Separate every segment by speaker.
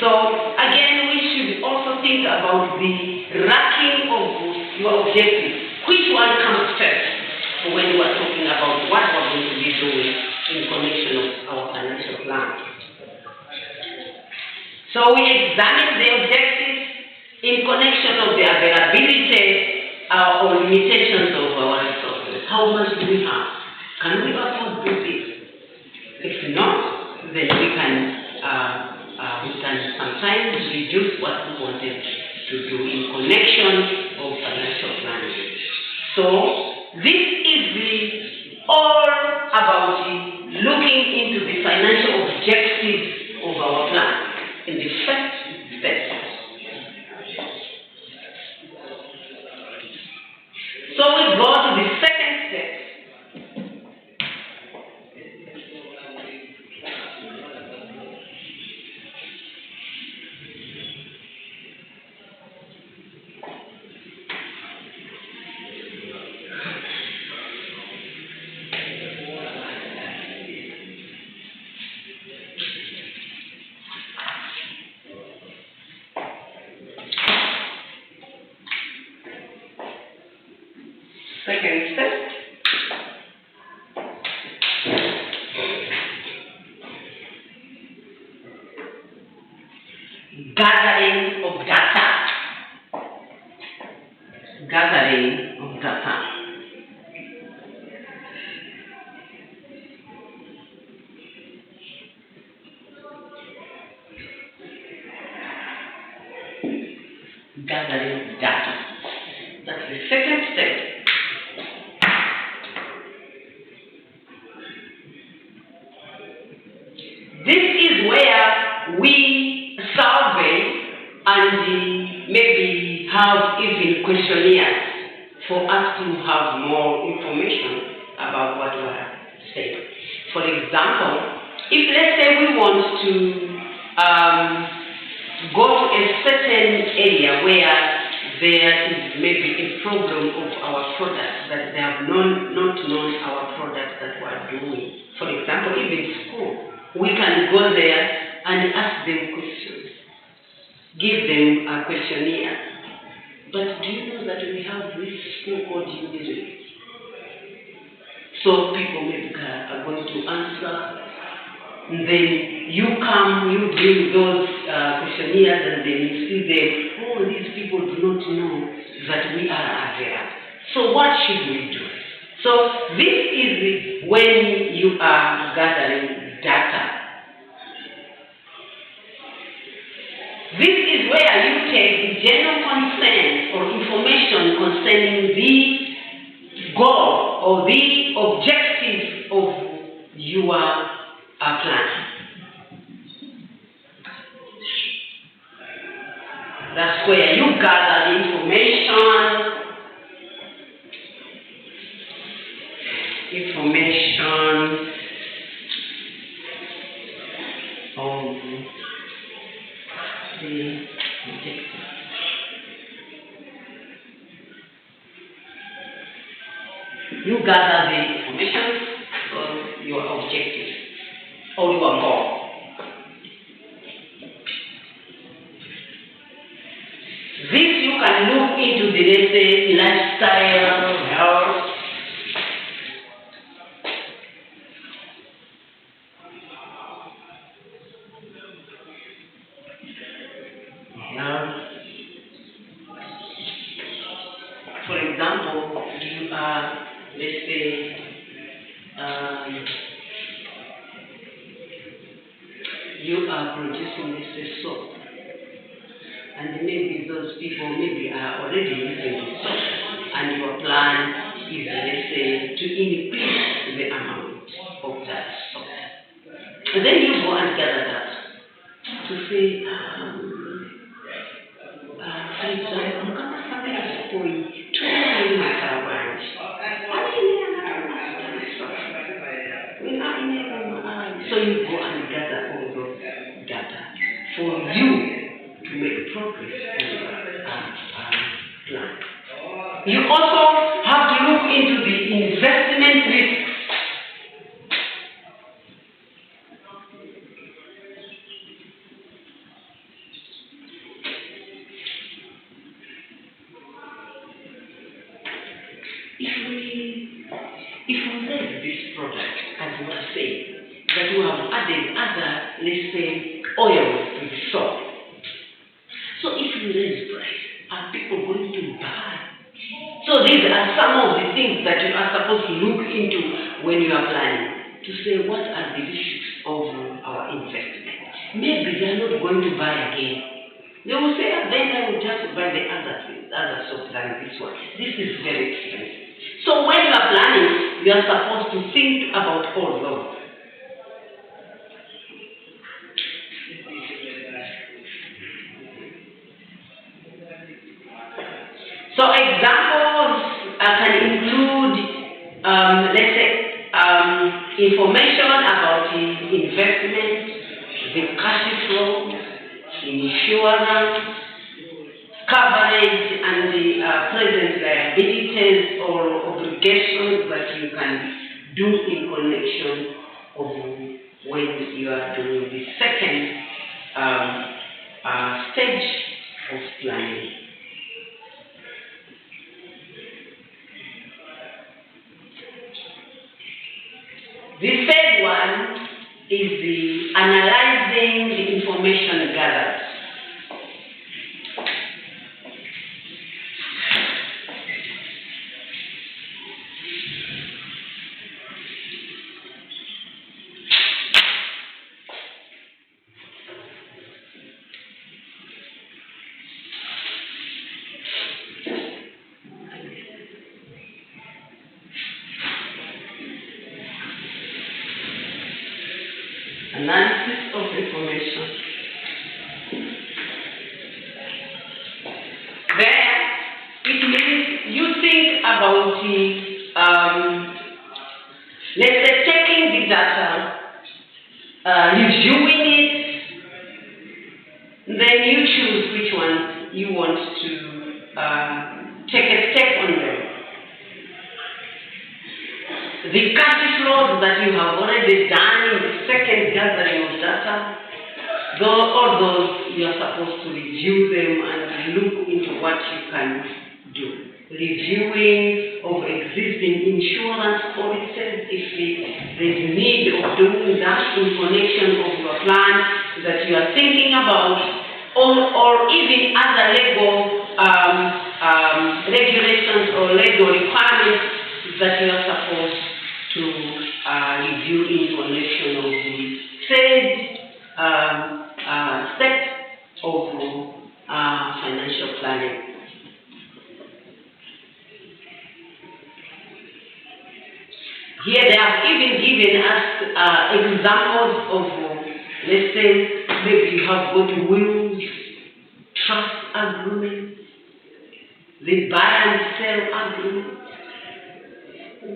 Speaker 1: So again, we should also think about the ranking of your objectives. Which one comes first when we are talking about what we're going to be doing in connection of our financial plan? So we examine the objectives in connection of the availability or limitations of our resources. How much do we have? Can we afford to do this? If not, then we can sometimes reduce what we wanted to do in connection of financial planning. So this is all about looking into the financial objectives of our plan in the first step. So we go to the second step. Second step. Gathering of data. Gathering of data. Gathering of data. That's the second step. This is where we survey and maybe have even questionnaires for us to have more information about what we are saying. For example, if let's say we want to go to a certain area where there is maybe a problem of our products, that they have not known our products that we are doing. For example, even school. We can go there and ask them questions, give them a questionnaire. But do you know that we have this school called UNISM? So people maybe are going to answer. And then you come, you bring those questionnaires, and then you see them. Oh, these people do not know that we are there. So what should we do? So this is when you are gathering data. This is where you take the general consent or information concerning the goal or the objective of your plan. That's where you gather the information. Of the objective. You gather the information of your objective or your goal. This you can look into the, let's say, lifestyle, health. For example, you are, let's say, you are producing, let's say, soap, and maybe those people maybe are already using the soap, and your plan is, let's say, to increase the amount of that soap. And then you go and gather that to say, for example, something is going to my branch. So you go and gather all those data for you to make progress on your plan. You also have to look into the investment risks. added other, let's say, oils to the soil. So if you raise price, are people going to buy? So these are some of the things that you are supposed to look into when you are planning, to say what are the issues of our investment. Maybe they are not going to buy again. They will say, then I will just buy the other soap than this one. This is very expensive. So when you are planning, you are supposed to think about all those. So examples can include, let's say, information about the investment, the cash flow, insurance, coverage, and the present liabilities or obligations that you can do in connection of when you are doing the second stage of planning. The third one is the analyzing the information gathered. Analysis of information. There, it means you think about the, let's say, taking the data, reviewing it, then you choose which one you want to take a step on them. The cash flows that you have already done in the second gathering of data, all those you are supposed to review them and look into what you can do. Reviewing of existing insurance policies if there's need of doing that in connection of your plan that you are thinking about, or even other legal regulations or legal requirements that you are supposed to review in connection of the third step of financial planning. Here they have even given us examples of, let's say, maybe you have got wills, trust agreements, the buy and sell agreement.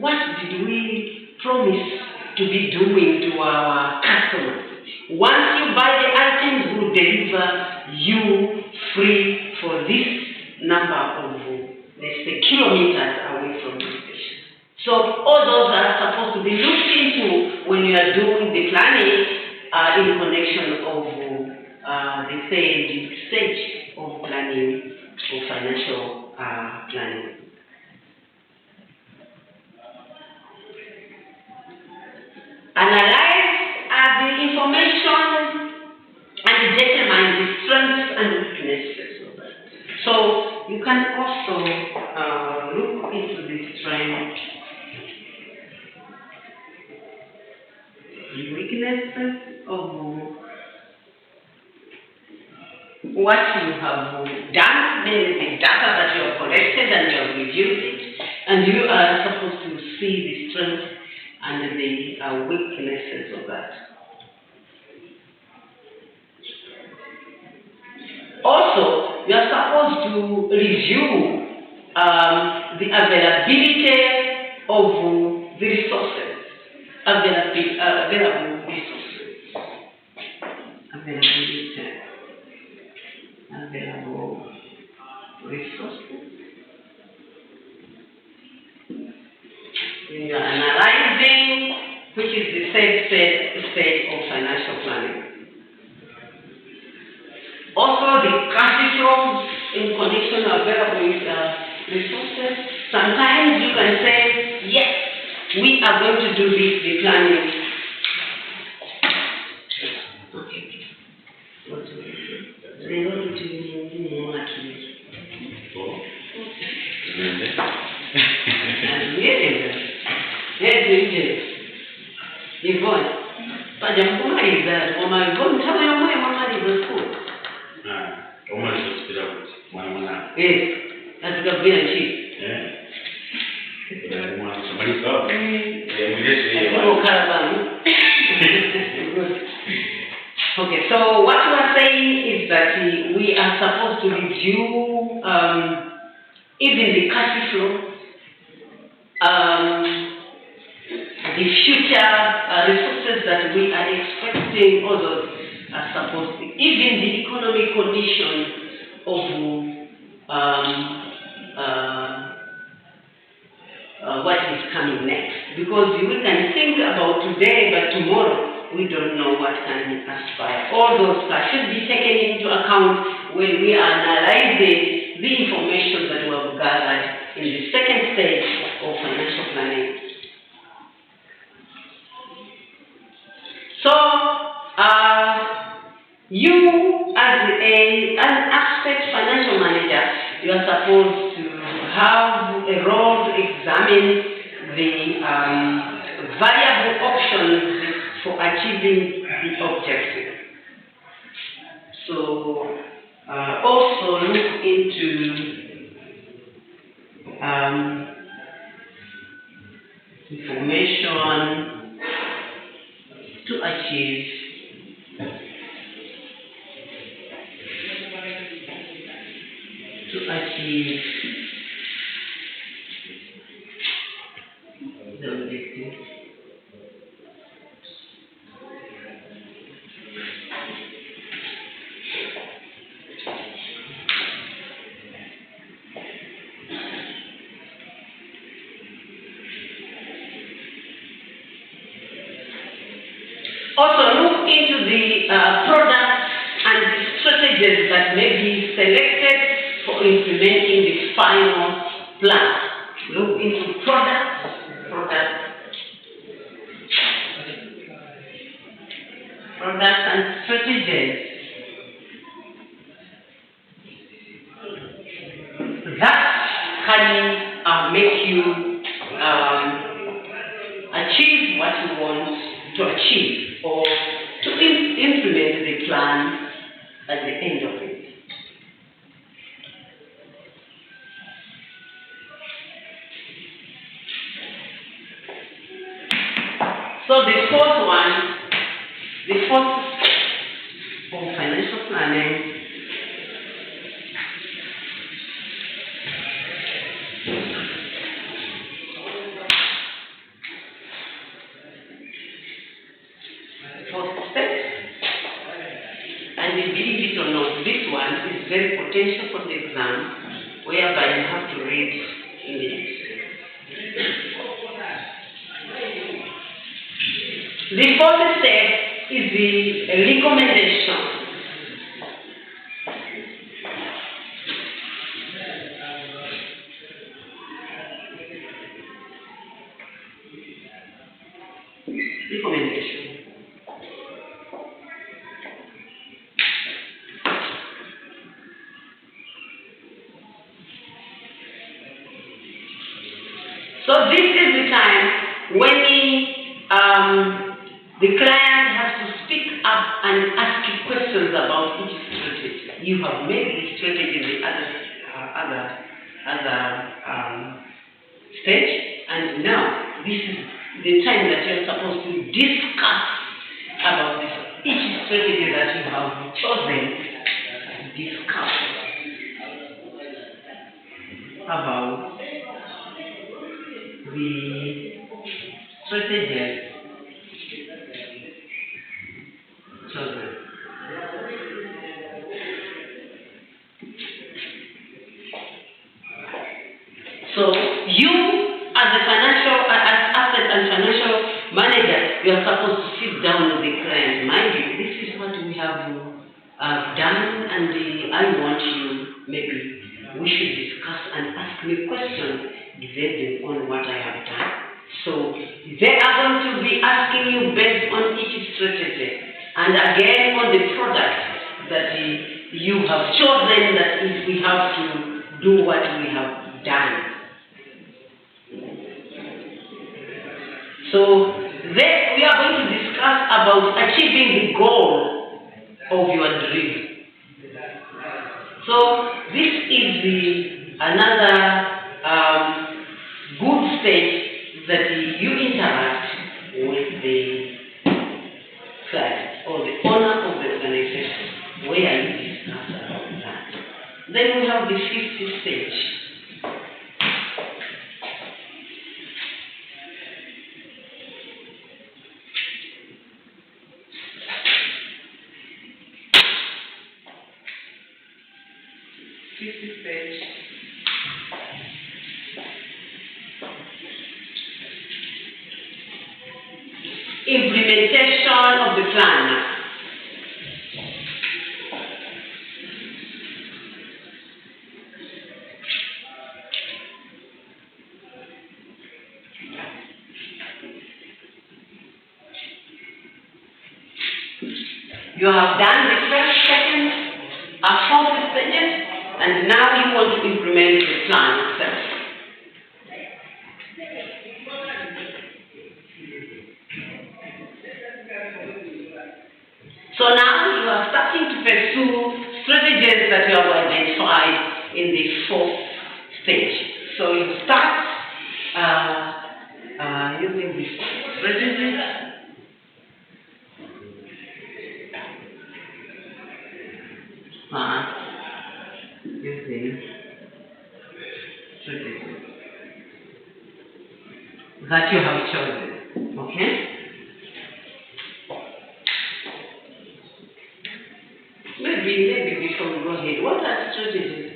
Speaker 1: What did we promise to be doing to our customers? Once you buy the items, we'll deliver you free for this number of, let's say, kilometers away from the station. So all those are supposed to be looked into when you are doing the planning in connection of the third stage of planning or financial planning. Analyze the information and determine the strengths and weaknesses of it. So you can also look into the strengths, the weaknesses of what you have done, the data that you have collected and you have reviewed it, and you are supposed to see the strengths and the weaknesses of that. Also, you are supposed to review the availability of the resources. Available resources. Available resources. You are analyzing, which is the third stage of financial planning. Also, the cash flows in connection available with resources. Sometimes you can say, yes, we are going to do this, the planning Yes, that's the beer and cheese.
Speaker 2: Yeah. But I want somebody come. Yeah, we just say
Speaker 1: People caravan. Good. Okay, so what we are saying is that we are supposed to review even the cash flow, the future resources that we are expecting, all those are supposed to, even the economic condition of what is coming next. Because we can think about today, but tomorrow we don't know what can aspire. All those should be taken into account when we are analyzing the information that we have gathered in the second stage of financial planning. So, you as an aspect financial manager, you are supposed to have a role to examine the variable options for achieving the objective. So, also look into information to achieve the objective. Also look into the products and the strategies that may be selected for implementing the final plan. Look into products and strategies that can make you achieve what you want to achieve, or to implement the plan at the end of it. So the fourth of financial planning very potential for the exam, whereby you have to read English. The fourth step is the recommendation. So this is the time when the client has to speak up and ask you questions about each strategy. You have made the strategy in the other stage, and now this is the time that you're supposed to discuss about this. Each strategy that you have chosen, discuss about the strategies chosen. So you, as a asset and financial manager, you are supposed to sit down with the client. Mind you, this is what we have done, and I want you, maybe we should discuss and ask me questions depending on what I have done. So they are going to be asking you based on each strategy, and again on the product that you have chosen, that if we have to do what we have done. So then we are going to discuss about achieving the goal of your dream. So So this is another good stage that you interact with the client or the owner of the organization, where you discuss about that. Then we have the fifth stage. Implementation of the plan. You have done the first, second, fourth stages, and now you want to implement the plan itself. So now you are starting to pursue strategies that you have identified in the fourth stage. So you start using these strategies. Using strategies that you have chosen. Okay? Maybe before we go ahead, what are strategies?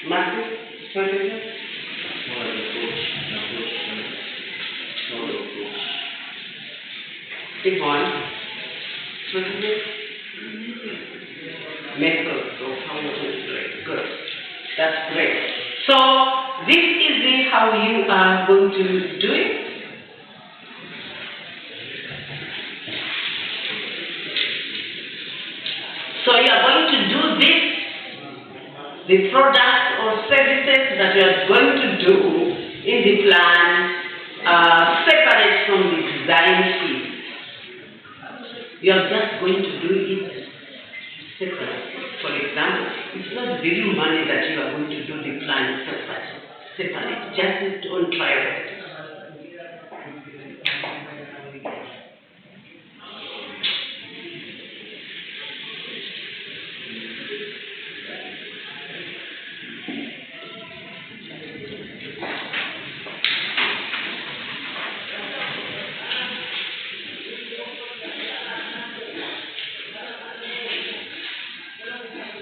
Speaker 1: Market strategies? Yvonne, strategies? Methods of how you do it. Good. That's great. So this is how you are going to do it. So you are going to do this, the products or services that you are going to do in the plan, separate from the design phase. You are just going to do it separate. For example, it's not the real money that you are going to do the plan separate. Just don't try it.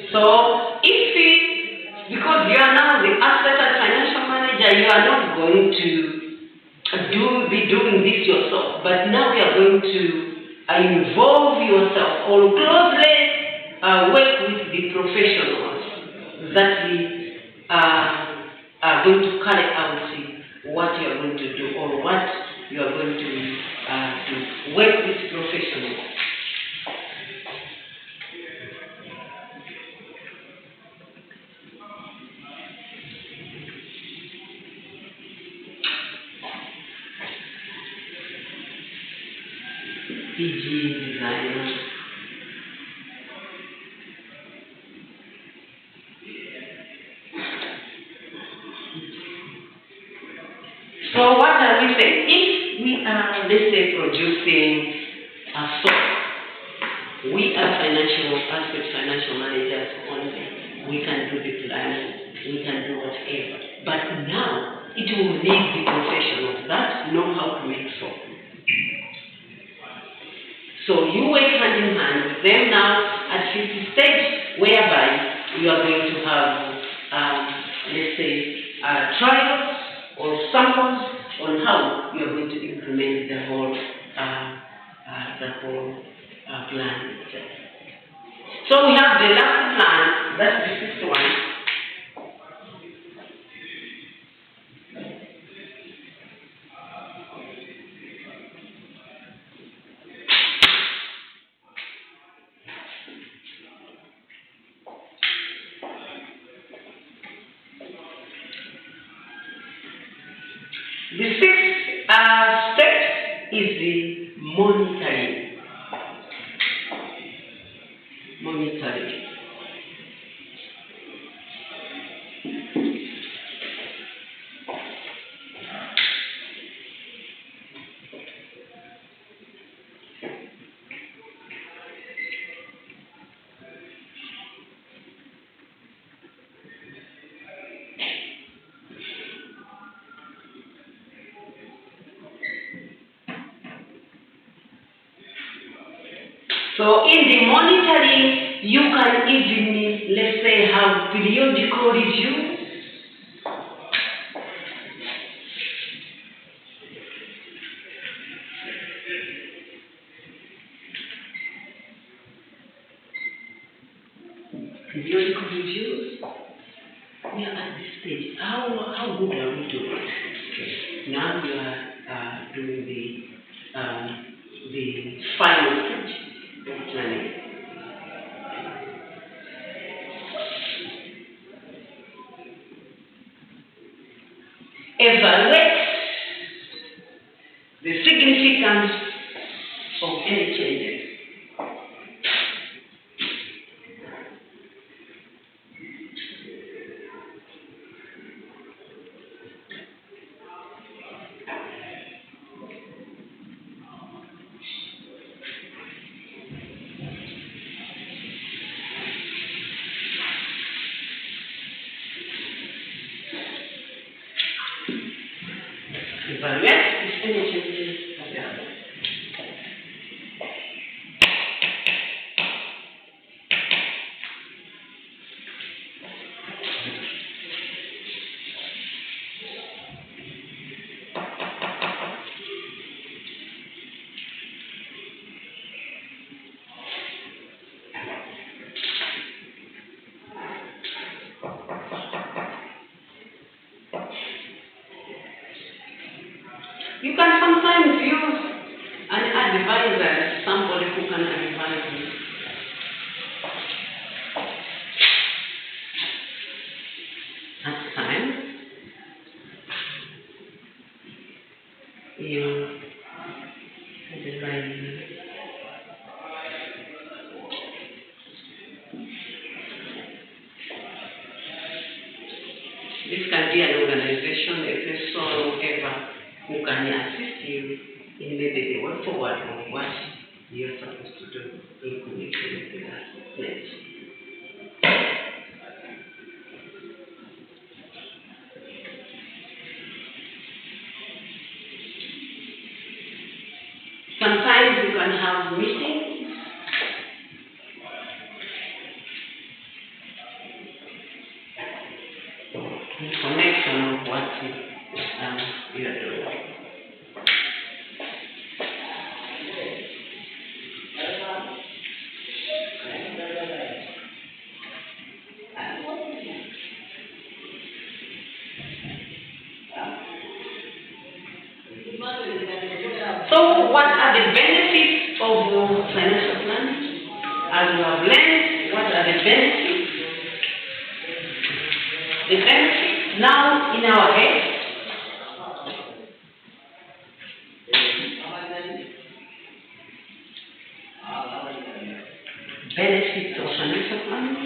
Speaker 1: So, because you are now the asset and financial manager, you are not going to be doing this yourself, but now you are going to involve yourself or closely work with the professionals that are going to carry out what you are going to do or what you are going to do. Work with professionals. PG designer. So what are we saying? If we are, let's say, producing a soap, we are financial managers only. We can do the planning, we can do whatever. But now, it will need the professionals that know how to make soap. So you work hand in hand with them now at 50 stage, whereby you are going to have, let's say, trials or samples on how you are going to implement the whole plan itself. So we have the last plan, that's the sixth one. The sixth step is the monitoring. monitoring. So in the monitoring, you can even, let's say, have periodical review. Periodical reviews. We are at this stage. How good are we doing? Okay. Now we are doing the final stage of planning. Evaluate the significance of any changes. Evaluate if any changes are there. You can sometimes use an advisor, somebody who can advise you. At times, you advise. This can be an organization, a person, whoever, who can assist you in maybe the way forward of what you're supposed to do in connection with that next. Sometimes you can have meetings. In connection of what you are doing. So what are the benefits of financial planning? As you have learned, what are the benefits? The benefits now in our head. Benefits of financial planning.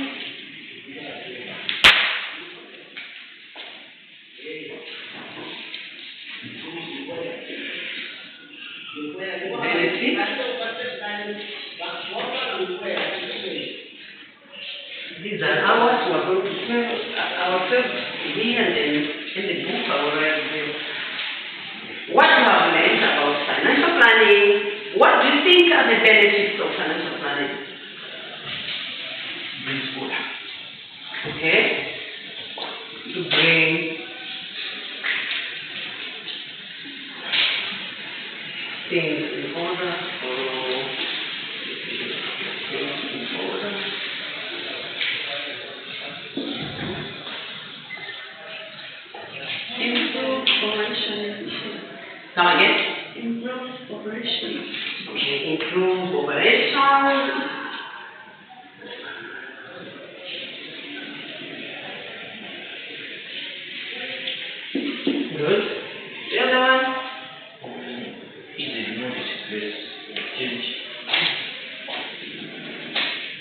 Speaker 1: These are ours. We are going to tell ourselves here and then in the book I will write them. What you have learned about financial planning, what do you think are the benefits of financial planning? Brings order. Okay? To bring things in order or things in order.
Speaker 3: Improve operation.
Speaker 1: Come again?
Speaker 3: Improve operation.
Speaker 1: Okay, improve operation.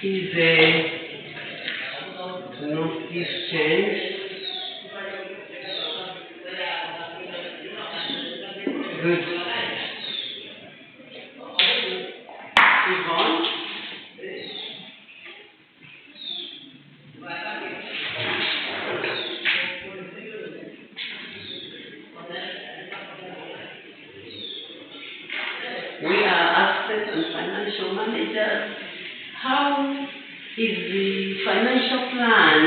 Speaker 1: is northeastern. Good. Yvonne? We are asset and financial managers. How is the financial plan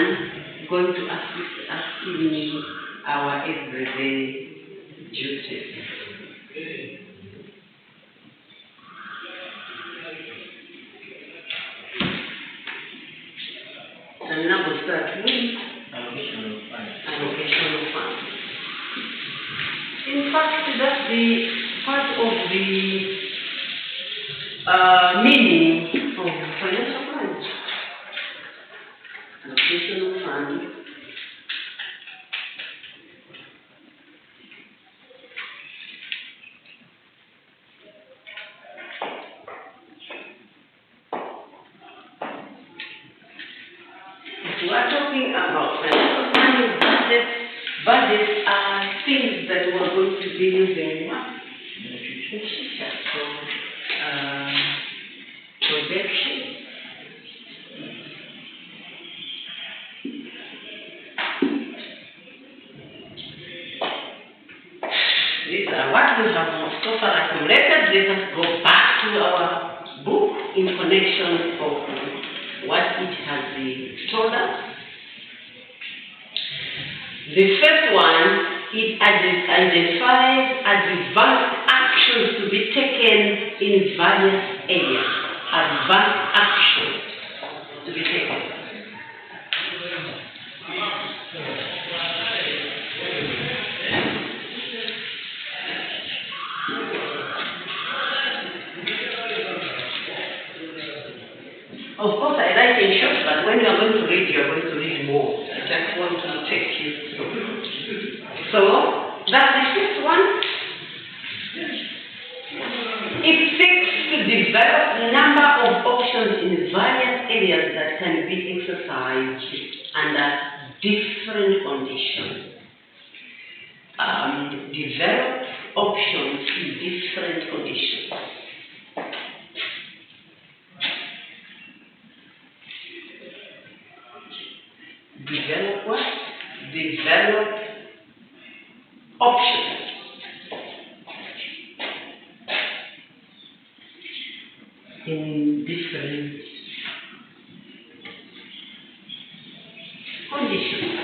Speaker 1: going to assist us in our everyday duties? And now we'll start with allocation of funds. In fact, that's the part of the meaning of financial planning. Allocation of funds. We are talking about financial planning. Budgets are things that we are going to be using in the future. So, projection. These are what we have so far accumulated. Let us go back to our book in connection of what it has told us. The first one, it identifies advanced actions to be taken in various areas. Advanced actions to be taken. Of course, I write in short, but when you are going to read, you are going to read more. I just want to take you through. So, that's the first one. It seeks to develop a number of options in various areas that can be exercised under different conditions. Develop options in different conditions. Develop what? Develop options. In different conditions.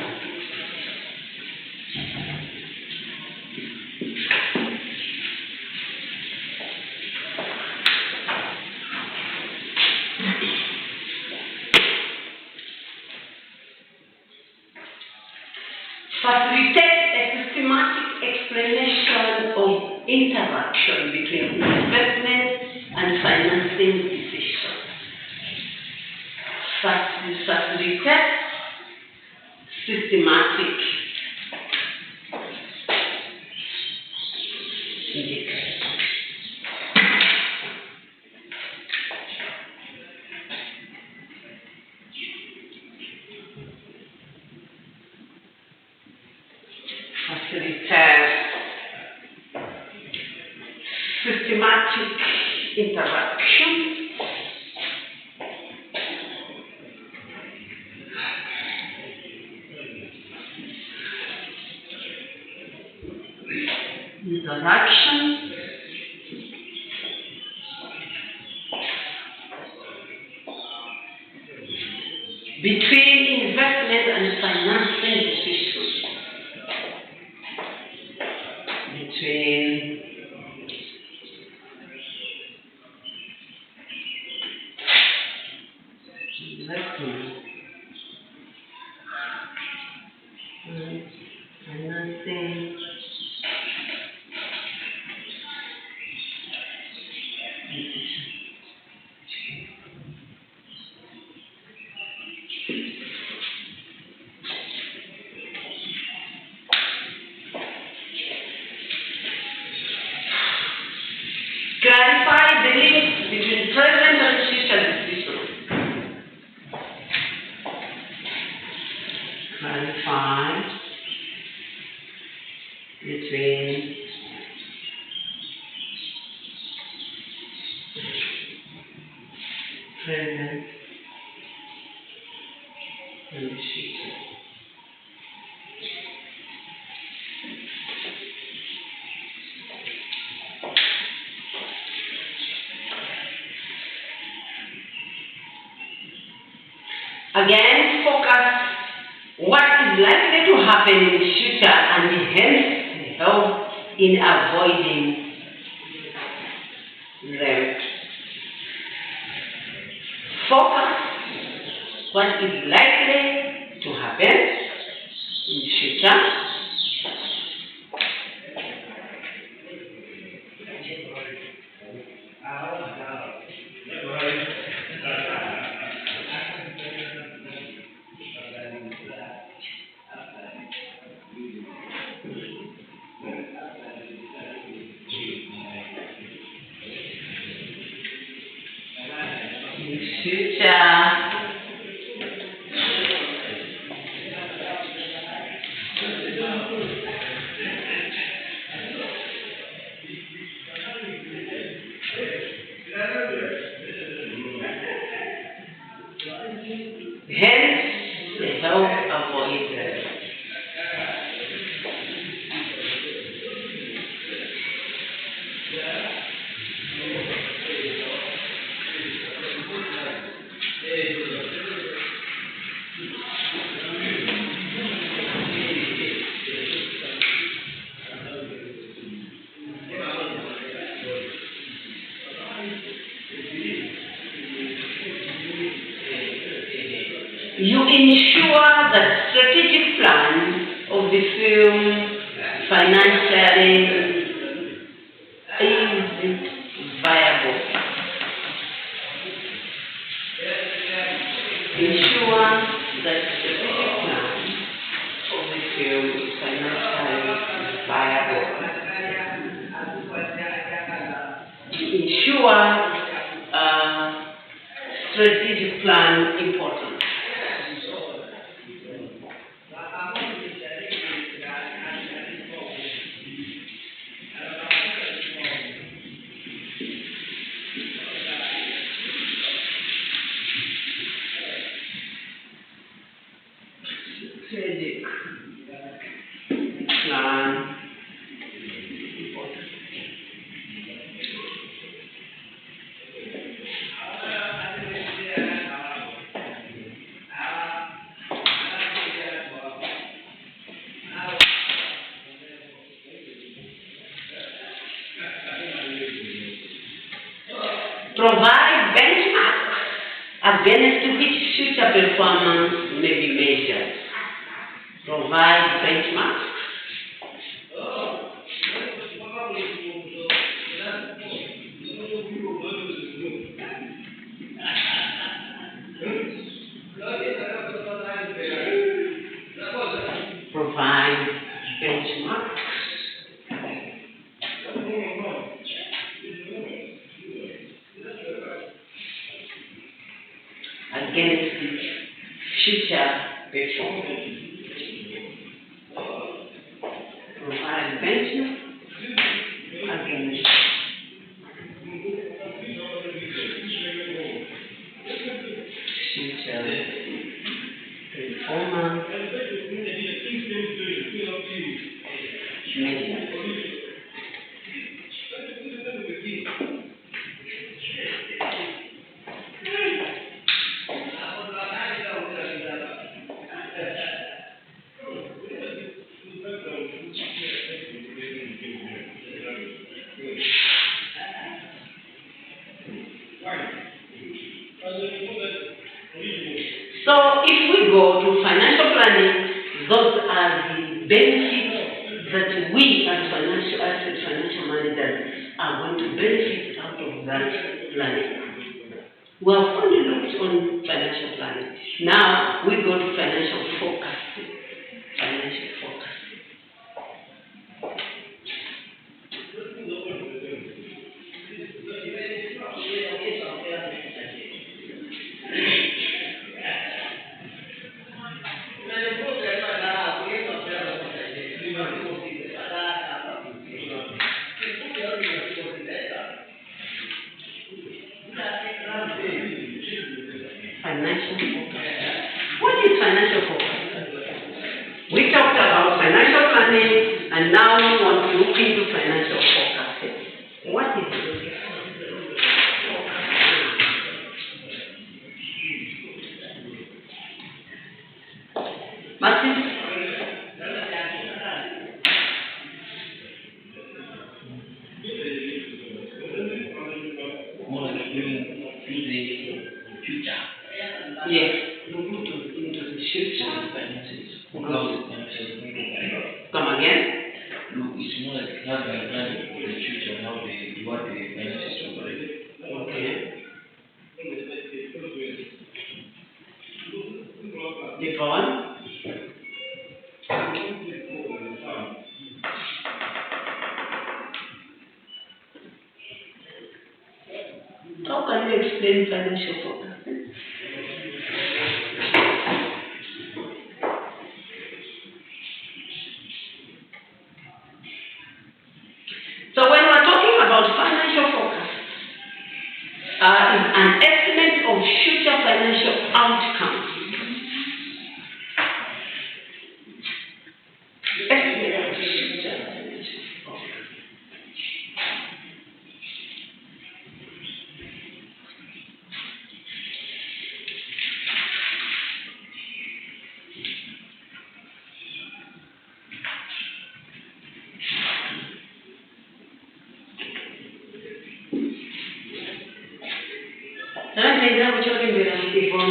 Speaker 1: Facilitate a systematic explanation of interaction between investment and financing decisions. Facilitate systematic systematic interaction between investment and financing decisions. Between investment and financing decisions. Clarify the link between present and future decisions. in the future. Again, focus what is likely to happen in the future and hence help in avoiding them. Focus what is likely to happen in the future hence help avoid them. You ensure that strategic plan of the firm financially is viable. Ensure that strategic plan of the firm is financially viable. Ensure strategic plan important. Strategic plan important. Provide benchmarks against which future performance may be measured. Provide benchmarks against future performance. Provide benchmark against future performance measures. So if we go to financial planning, those are the benefits that we as financial managers are going to benefit out of that planning. We have only looked on financial planning. Now we go to financial forecasting. Financial forecasting. Financial forecasting. What What is financial forecast? We talked about financial planning, and now we want to look into financial forecasting. What is it? Martin?
Speaker 4: More like looking into the future.
Speaker 1: Yes, look into the future.
Speaker 4: Finances.
Speaker 1: Come again?
Speaker 4: Look, it's more like having a plan for the future and how they what the finances operate.
Speaker 1: Okay. Yvonne? How can you explain financial forecasting? So when we're talking about financial forecast, is an estimate of future financial outcomes. Estimate of future financial outcomes. What you're going to do people?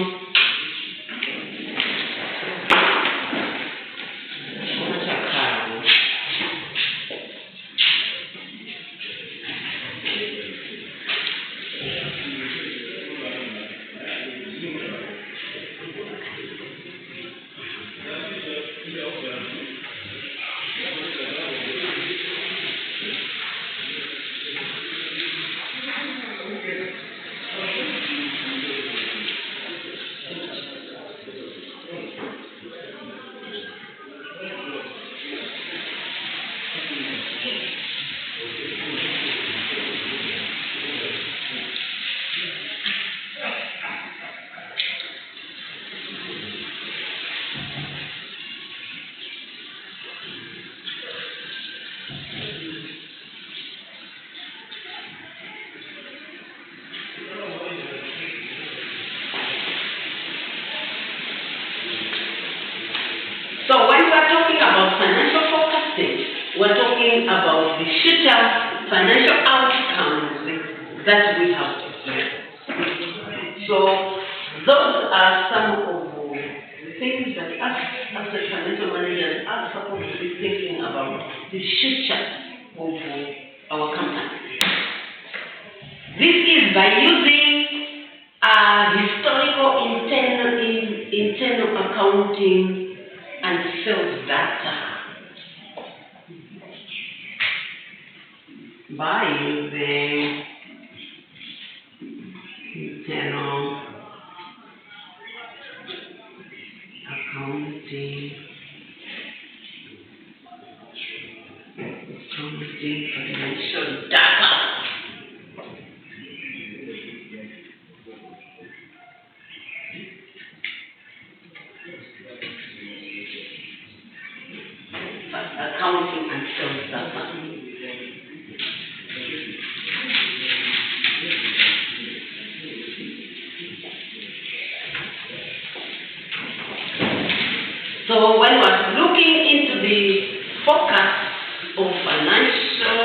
Speaker 1: So when we're talking about financial forecasting, we're talking about the future financial outcomes that we have experienced. So those are some of the things that us as the financial managers are supposed to be thinking about the future of our company. This is by using historical internal accounting and sales data. By using internal accounting financial data. Accounting and sales data. So when we're looking into the forecast of financial,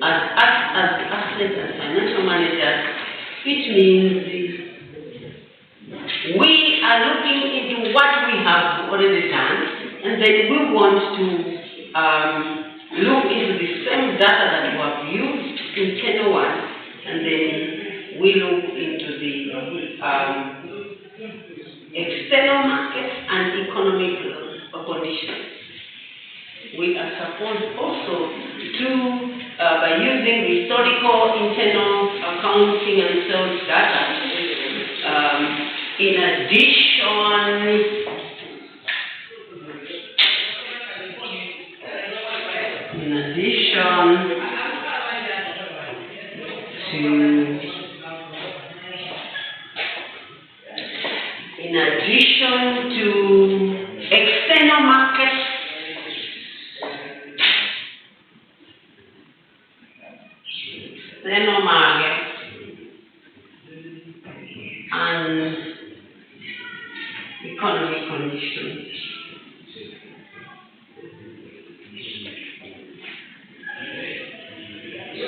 Speaker 1: as asset and financial managers, it means we are looking into what we have already done, and then we want to look into the same data that we have used, internal one, and then we look into the external market and economic conditions. We are supposed also to, by using historical internal accounting and sales data, in addition to in addition to external markets, and economic conditions.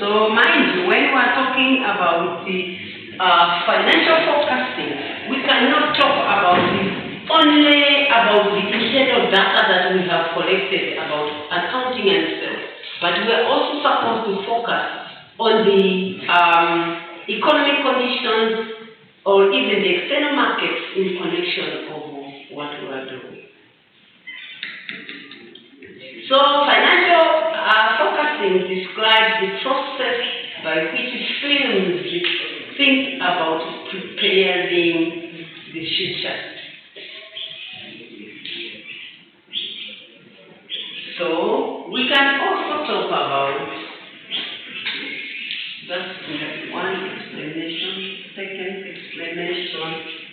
Speaker 1: So mind you, when we are talking about the financial forecasting, we cannot talk only about the internal data that we have collected about accounting and sales, but we are also supposed to focus on the economic conditions or even the external markets in connection of what we are doing. So financial forecasting describes the process by which firms think about preparing the future. So we can also talk about just one explanation. Second explanation,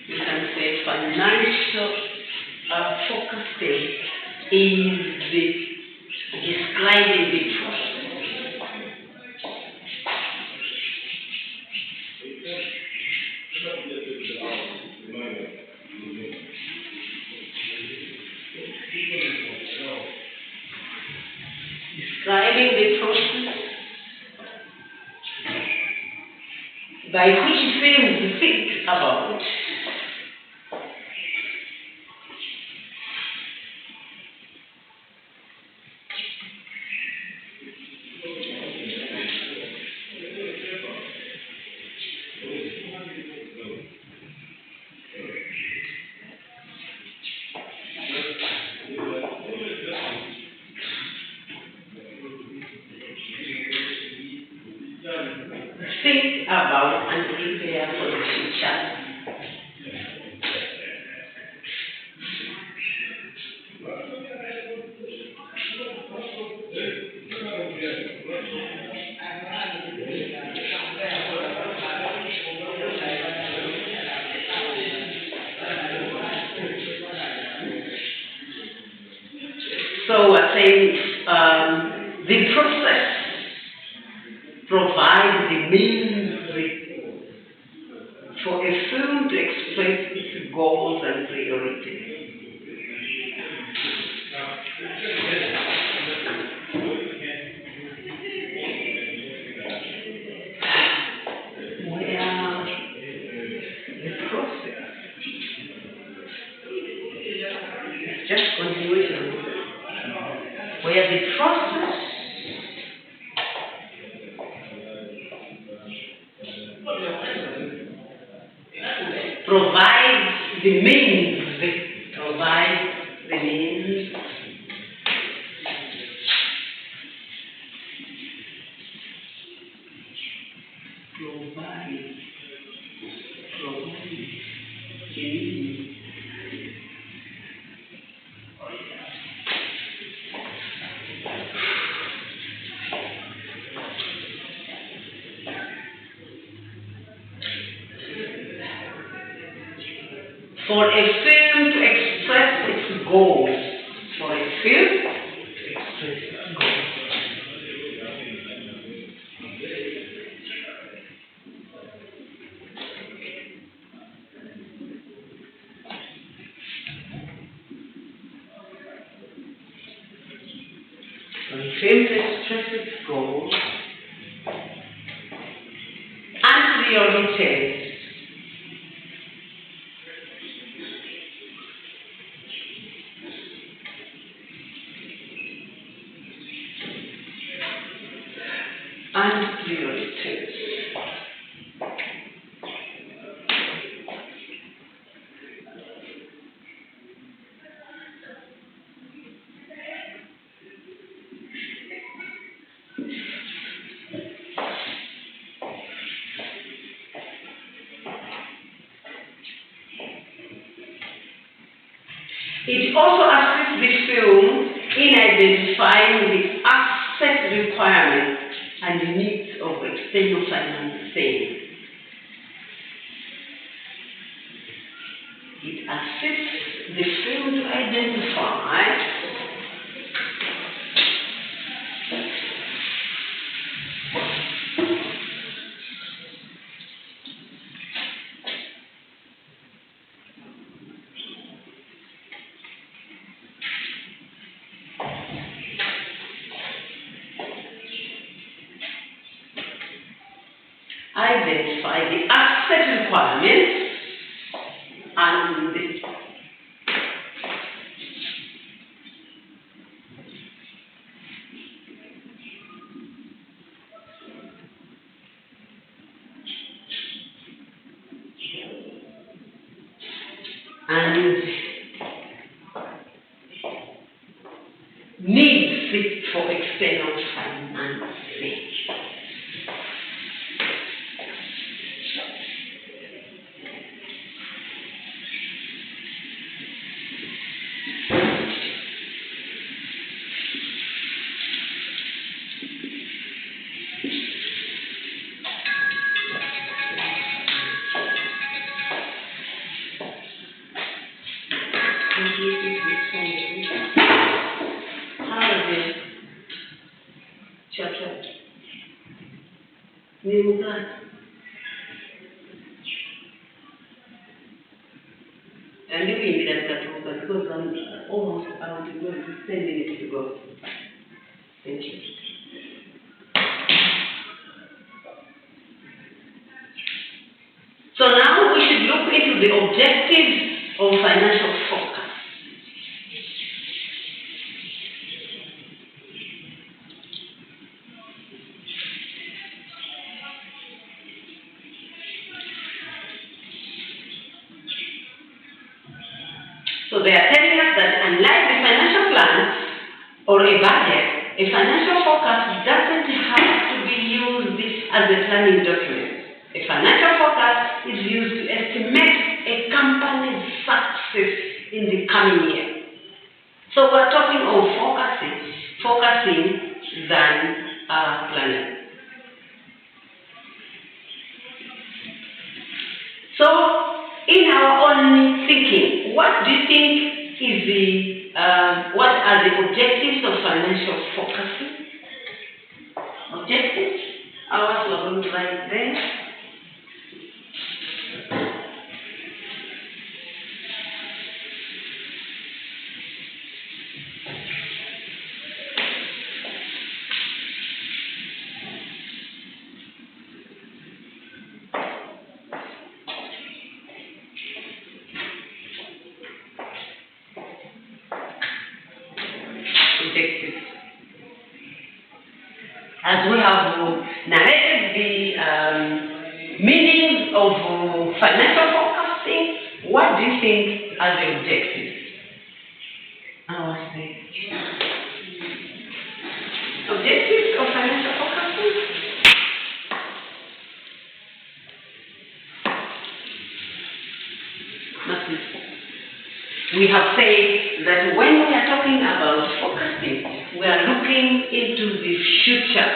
Speaker 1: we can say financial forecasting is describing the process. Describing the process by which firms think about and prepare for the future. So I think the process provides the means for a firm to express its goals and priorities. Where the process is just continuation. Where the process provides the means, for a firm to express its goals. For a firm to express its goals. For a firm to express its goals and priorities. It also assists the firm in identifying the asset requirements and the needs of external financing. It assists the firm to identify the asset requirements and needs for external financing. And you can get that because I'm almost out to go, 10 minutes to go. Thank you. So now we should look into the objectives of financial forecast. So they are telling us that unlike the financial plan or a budget, a financial forecast doesn't have to be used as a planning document. A financial forecast is used to estimate a company's success in the coming year. So we're talking of forecasting than planning. So, in our own thinking, what do you think is what are the objectives of financial forecasting? Objectives? Ours we're going to write there. As we have narrated the meanings of financial forecasting, what do you think are the objectives? Objectives of financial forecasting? We have said that when we are talking about forecasting, we are looking into the future.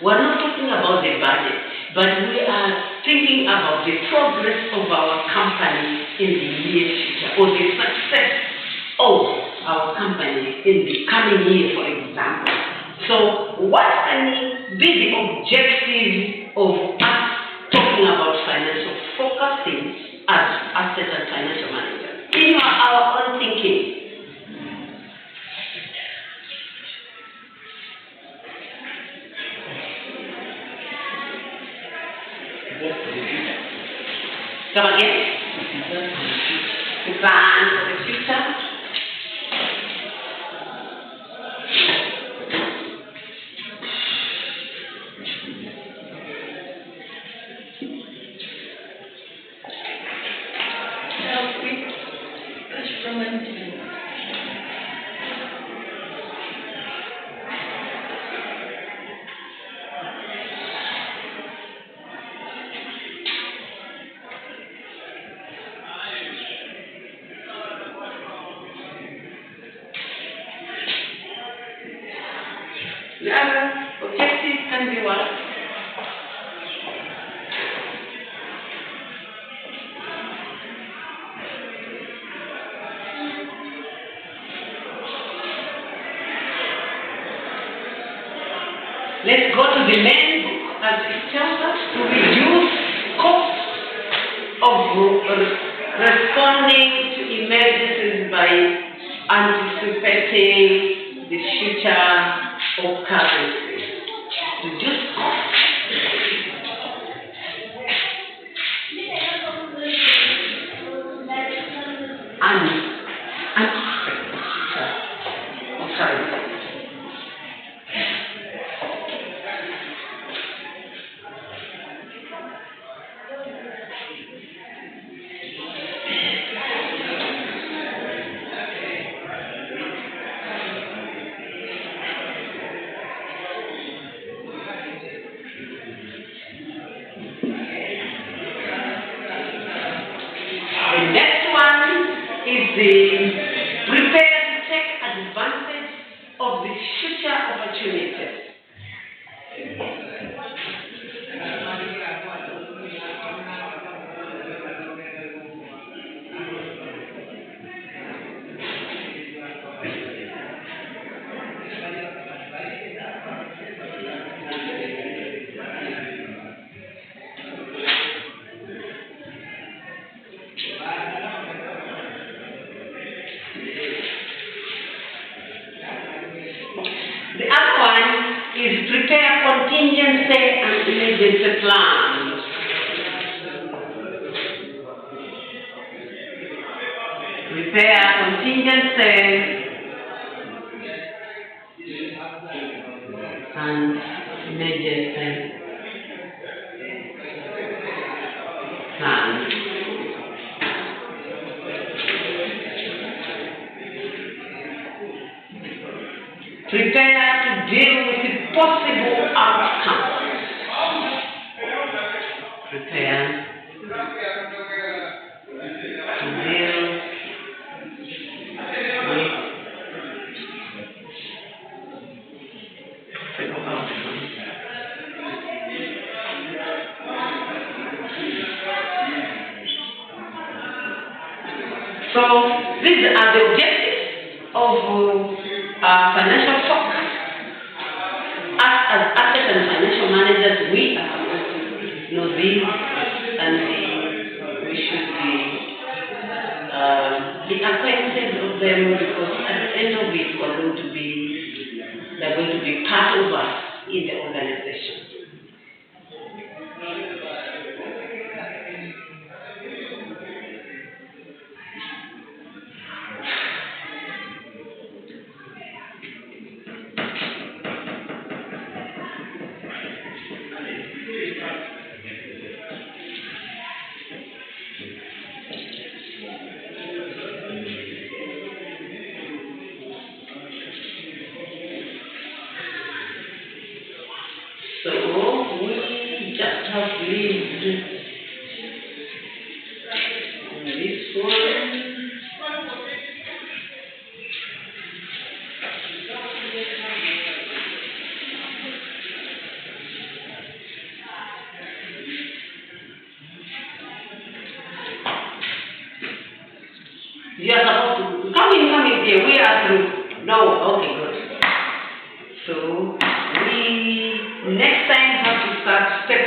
Speaker 1: We are not talking about the budget, but we are thinking about the progress of our company in the near future, or the success of our company in the coming year, for example. So what can be the objective of us talking about financial forecasting as asset and financial managers? In our own thinking. Come again? The plan for the future. The other objective can be what? let's go to the main book as it tells us to reduce costs of responding to emergencies by anticipating the future occurrences. Reduce costs. The next one is the prepare to take advantage of the future opportunities. The other one is prepare contingency and emergency plans. Prepare contingency and emergency plans. Prepare to deal with the possible outcomes. Prepare to deal with possible outcomes. So these are the objectives of financial forecast. As asset and financial managers, we are supposed to know these, and we should be acquainted of them, because at the end of it, they're going to be part of us in the organization. So we just have lived this one. You are supposed to come in here. We are through. No, okay, good. So we next time have to start step